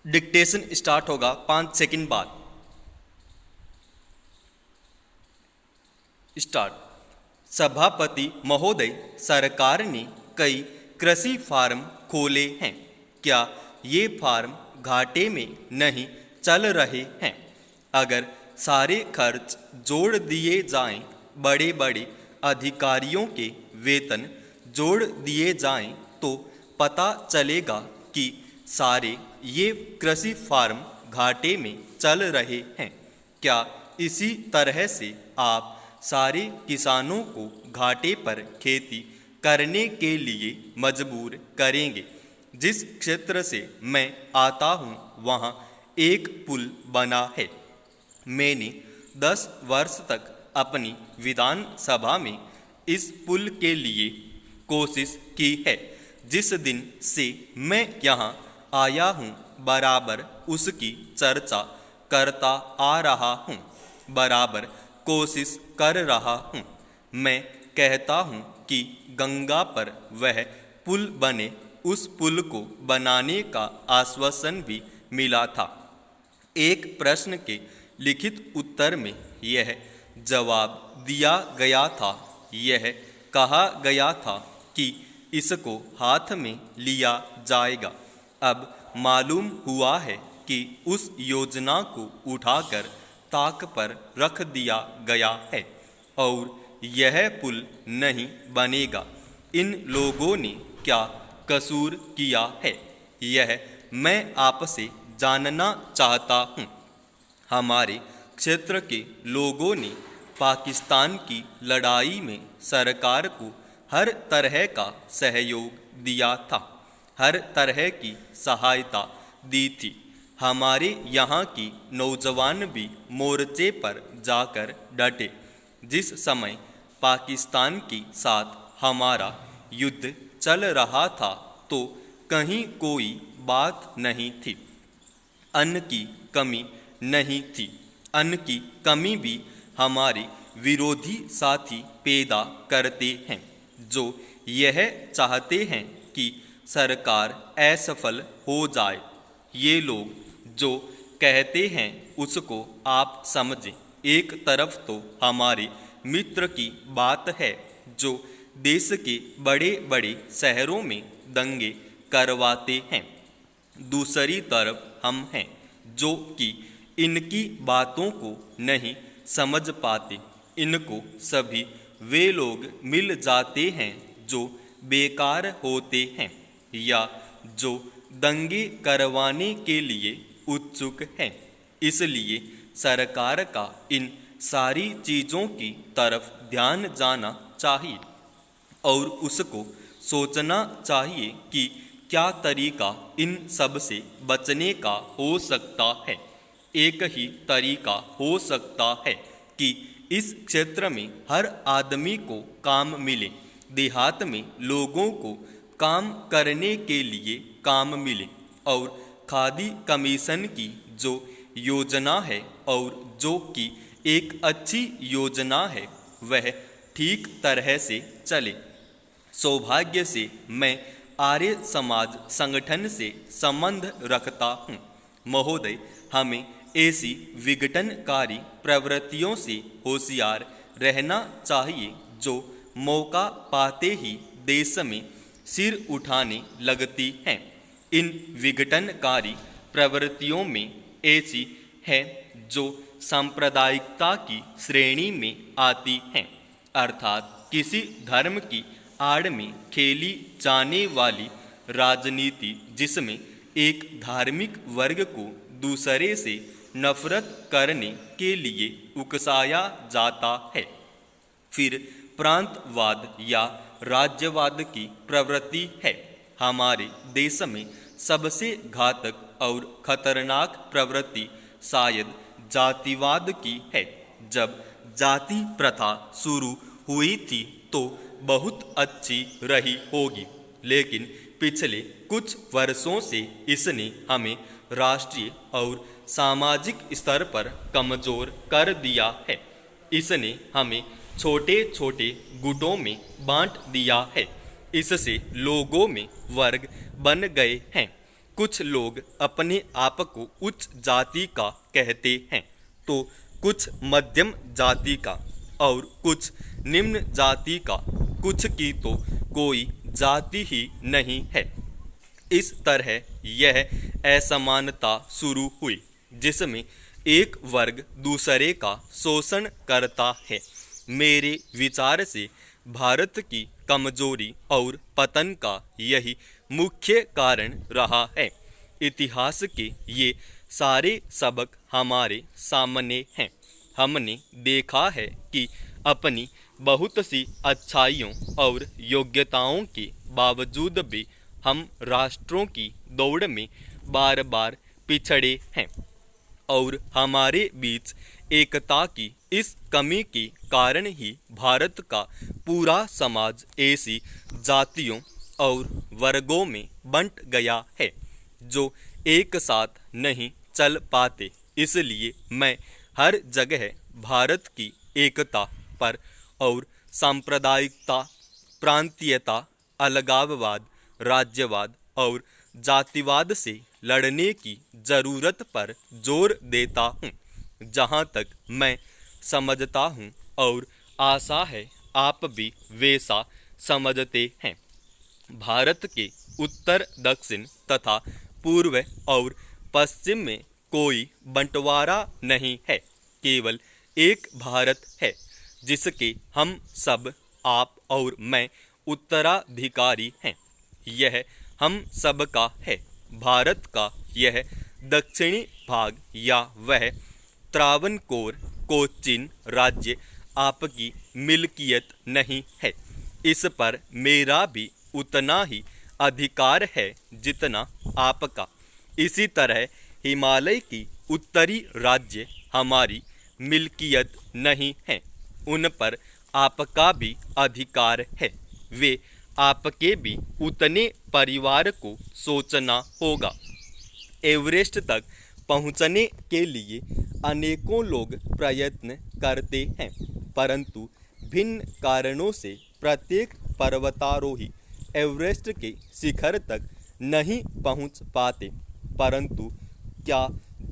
Dictation start होगा 5 second बाद। Start. सभापति महोदय, सरकार ने कई कृषि फार्म खोले हैं। क्या ये फार्म घाटे में नहीं चल रहे हैं? अगर सारे खर्च जोड़ दिए जाएं, बड़े बड़े अधिकारियों के वेतन जोड़ दिए जाएं, तो पता चलेगा कि सारे ये कृषि फार्म घाटे में चल रहे हैं। क्या इसी तरह से आप सारे किसानों को घाटे पर खेती करने के लिए मजबूर करेंगे? जिस क्षेत्र से मैं आता हूँ वहाँ एक पुल बना है। मैंने 10 वर्ष तक अपनी विधानसभा में इस पुल के लिए कोशिश की है। जिस दिन से मैं यहाँ आया हूँ बराबर उसकी चर्चा करता आ रहा हूँ, बराबर कोशिश कर रहा हूँ। मैं कहता हूँ कि गंगा पर वह पुल बने। उस पुल को बनाने का आश्वासन भी मिला था। एक प्रश्न के लिखित उत्तर में यह जवाब दिया गया था, यह कहा गया था कि इसको हाथ में लिया जाएगा। अब मालूम हुआ है कि उस योजना को उठाकर ताक पर रख दिया गया है और यह पुल नहीं बनेगा। इन लोगों ने क्या कसूर किया है, यह मैं आपसे जानना चाहता हूँ। हमारे क्षेत्र के लोगों ने पाकिस्तान की लड़ाई में सरकार को हर तरह का सहयोग दिया था, हर तरह की सहायता दी थी। हमारे यहाँ की नौजवान भी मोर्चे पर जाकर डटे। जिस समय पाकिस्तान के साथ हमारा युद्ध चल रहा था तो कहीं कोई बात नहीं थी, अन्न की कमी नहीं थी। अन्न की कमी भी हमारे विरोधी साथी पैदा करते हैं, जो यह चाहते हैं कि सरकार असफल हो जाए। ये लोग जो कहते हैं उसको आप समझें। एक तरफ तो हमारे मित्र की बात है जो देश के बड़े बड़े शहरों में दंगे करवाते हैं, दूसरी तरफ हम हैं जो कि इनकी बातों को नहीं समझ पाते। इनको सभी वे लोग मिल जाते हैं जो बेकार होते हैं या जो दंगे करवाने के लिए उत्सुक हैं। इसलिए सरकार का इन सारी चीज़ों की तरफ ध्यान जाना चाहिए और उसको सोचना चाहिए कि क्या तरीका इन सब से बचने का हो सकता है। एक ही तरीका हो सकता है कि इस क्षेत्र में हर आदमी को काम मिले, देहात में लोगों को काम करने के लिए काम मिले और खादी कमीशन की जो योजना है और जो कि एक अच्छी योजना है वह ठीक तरह से चले। सौभाग्य से मैं आर्य समाज संगठन से संबंध रखता हूँ। महोदय, हमें ऐसी विघटनकारी प्रवृत्तियों से होशियार रहना चाहिए जो मौका पाते ही देश में सिर उठाने लगती हैं। इन विघटनकारी प्रवृत्तियों में ऐसी है जो सांप्रदायिकता की श्रेणी में आती हैं, अर्थात किसी धर्म की आड़ में खेली जाने वाली राजनीति, जिसमें एक धार्मिक वर्ग को दूसरे से नफरत करने के लिए उकसाया जाता है। फिर प्रांतवाद या राज्यवाद की प्रवृत्ति है। हमारे देश में सबसे घातक और खतरनाक प्रवृत्ति शायद जातिवाद की है। जब जाति प्रथा शुरू हुई थी तो बहुत अच्छी रही होगी, लेकिन पिछले कुछ वर्षों से इसने हमें राष्ट्रीय और सामाजिक स्तर पर कमज़ोर कर दिया है। इसने हमें छोटे छोटे गुटों में बांट दिया है। इससे लोगों में वर्ग बन गए हैं। कुछ लोग अपने आप को उच्च जाति का कहते हैं तो कुछ मध्यम जाति का और कुछ निम्न जाति का, कुछ की तो कोई जाति ही नहीं है। इस तरह यह असमानता शुरू हुई जिसमें एक वर्ग दूसरे का शोषण करता है। मेरे विचार से भारत की कमजोरी और पतन का यही मुख्य कारण रहा है। इतिहास के ये सारे सबक हमारे सामने हैं। हमने देखा है कि अपनी बहुत सी अच्छाइयों और योग्यताओं के बावजूद भी हम राष्ट्रों की दौड़ में बार बार पिछड़े हैं और हमारे बीच एकता की इस कमी के कारण ही भारत का पूरा समाज ऐसी जातियों और वर्गों में बंट गया है जो एक साथ नहीं चल पाते। इसलिए मैं हर जगह भारत की एकता पर और सांप्रदायिकता, प्रांतीयता, अलगाववाद, राज्यवाद और जातिवाद से लड़ने की जरूरत पर जोर देता हूँ। जहाँ तक मैं समझता हूँ और आशा है आप भी वैसा समझते हैं, भारत के उत्तर, दक्षिण तथा पूर्व और पश्चिम में कोई बंटवारा नहीं है। केवल एक भारत है जिसके हम सब, आप और मैं, उत्तराधिकारी हैं। यह हम सब का है। भारत का यह दक्षिणी भाग या वह त्रावणकोर कोचीन राज्य आपकी मिल्कियत नहीं है। इस पर मेरा भी उतना ही अधिकार है जितना आपका। इसी तरह हिमालय की उत्तरी राज्य हमारी मिल्कियत नहीं है, उन पर आपका भी अधिकार है। वे आपके भी उतने परिवार को सोचना होगा। एवरेस्ट तक पहुंचने के लिए अनेकों लोग प्रयत्न करते हैं, परंतु भिन्न कारणों से प्रत्येक पर्वतारोही एवरेस्ट के शिखर तक नहीं पहुंच पाते। परंतु क्या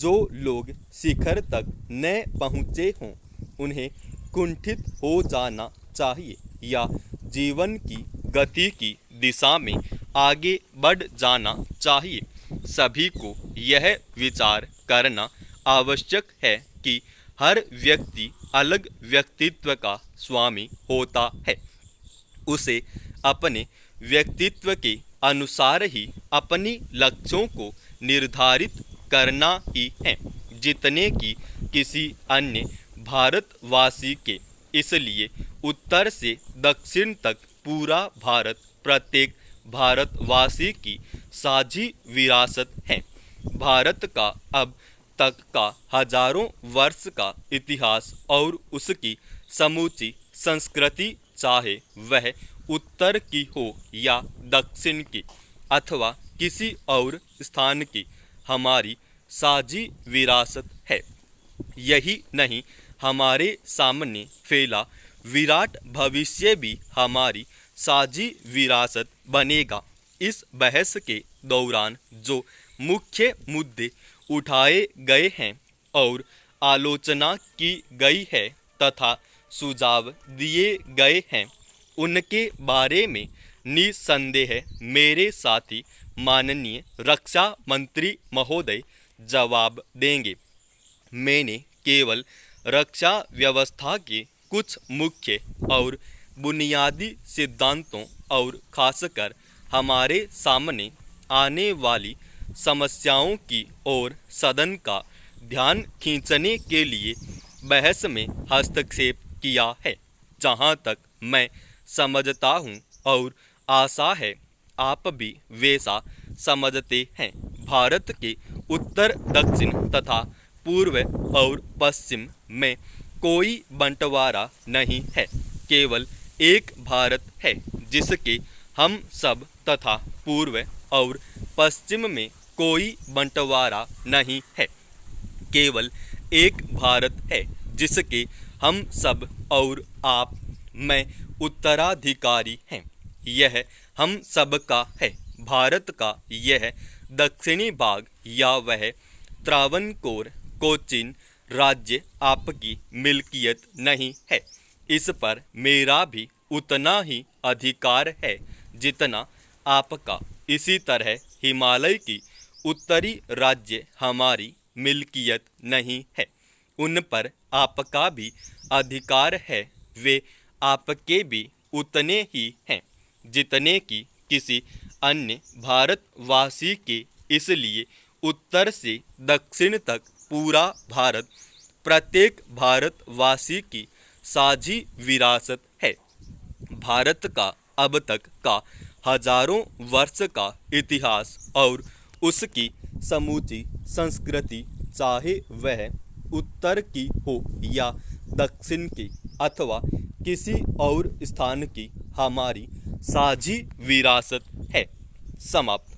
जो लोग शिखर तक न पहुंचे हों उन्हें कुंठित हो जाना चाहिए या जीवन की गति की दिशा में आगे बढ़ जाना चाहिए? सभी को यह विचार करना आवश्यक है कि हर व्यक्ति अलग व्यक्तित्व का स्वामी होता है। उसे अपने व्यक्तित्व के अनुसार ही अपनी लक्ष्यों को निर्धारित करना ही है, जितने कि किसी अन्य भारतवासी के। इसलिए उत्तर से दक्षिण तक पूरा भारत प्रत्येक भारतवासी की साझी विरासत है। भारत का अब तक का हजारों वर्ष का इतिहास और उसकी समूची संस्कृति, चाहे वह उत्तर की हो या दक्षिण की अथवा किसी और स्थान की, हमारी साझी विरासत है। यही नहीं, हमारे सामने फैला विराट भविष्य भी हमारी साझी विरासत बनेगा। इस बहस के दौरान जो मुख्य मुद्दे उठाए गए हैं और आलोचना की गई है तथा सुझाव दिए गए हैं, उनके बारे में निसंदेह मेरे साथी माननीय रक्षा मंत्री महोदय जवाब देंगे। मैंने केवल रक्षा व्यवस्था के कुछ मुख्य और बुनियादी सिद्धांतों और खासकर हमारे सामने आने वाली समस्याओं की ओर सदन का ध्यान खींचने के लिए बहस में हस्तक्षेप किया है। जहां तक मैं समझता हूं और आशा है आप भी वैसा समझते हैं, भारत के उत्तर, दक्षिण तथा पूर्व और पश्चिम में कोई बंटवारा नहीं है। केवल एक भारत है जिसके हम सब तथा पूर्व और पश्चिम में कोई बंटवारा नहीं है। केवल एक भारत है जिसके हम सब और आप, मैं, उत्तराधिकारी हैं। यह हम सब का है। भारत का यह दक्षिणी भाग या वह त्रावणकोर कोचीन राज्य आपकी मिल्कियत नहीं है। इस पर मेरा भी उतना ही अधिकार है जितना आपका। इसी तरह हिमालय की उत्तरी राज्य हमारी मिल्कियत नहीं है, उन पर आपका भी अधिकार है। वे आपके भी उतने ही हैं जितने कि किसी अन्य भारतवासी के। इसलिए उत्तर से दक्षिण तक पूरा भारत प्रत्येक भारतवासी की साझी विरासत है। भारत का अब तक का हजारों वर्ष का इतिहास और उसकी समूची संस्कृति, चाहे वह उत्तर की हो या दक्षिण की अथवा किसी और स्थान की, हमारी साझी विरासत है। समाप्त।